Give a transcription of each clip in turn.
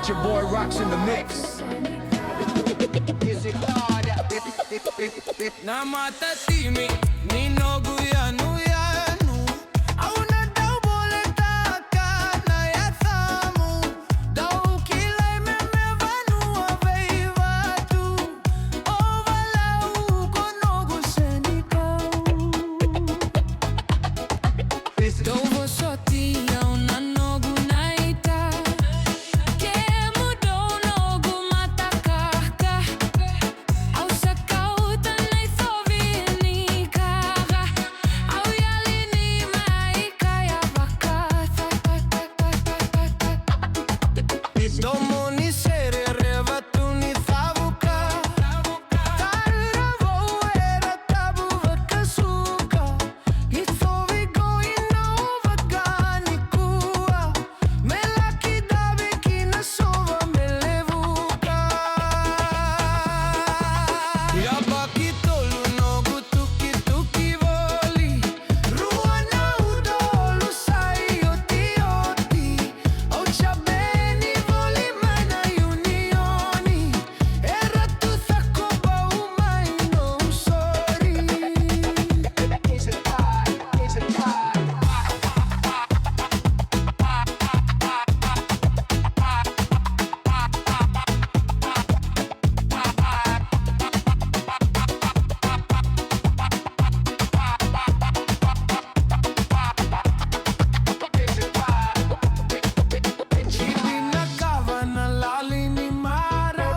Your boy Rocks in the mix. Na mata timi ni Noqu yanu yanu auna dau boleta kana ya thamu dau kilai meme vanu aveivatu Ovalau ko Noqu Senikau dau vosoti auna Noqu naita ke mudou Noqu matakaka au sakau tanai thovini kaga au yalini mai kaya vakata domoni sere revatuni thavuka tarra voera tabu vakasuka ithovi goina ovagani kua melaki dabe kina sova melevuka yabaki tolu Noqu tuki tuki voli ruana udolu sai oti oti au chabeni voli mana unioni era tu thakoba umai no sorry Chibina kavana lalini mara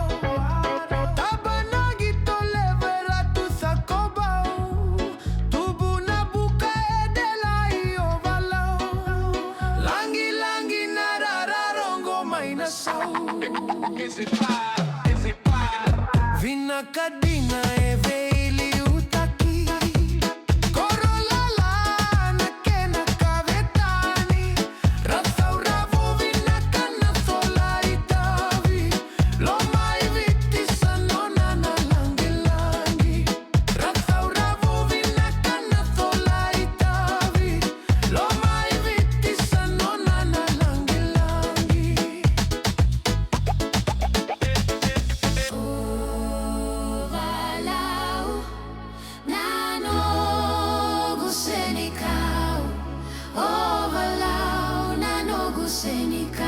tabana gito levera tu thakobau tubuna buka edelai Ovalau langi langi narara rongo maina sau vina kadina eveili utaki korolala na kena kavetani rathau ravo vina kana tholai tavi lomai viti sanona na langi langi rathau ravo vina kana tholai tavi lomai viti sanona na langi langi Ovalau na Noqu Senikau Ovalau na Noqu Senikau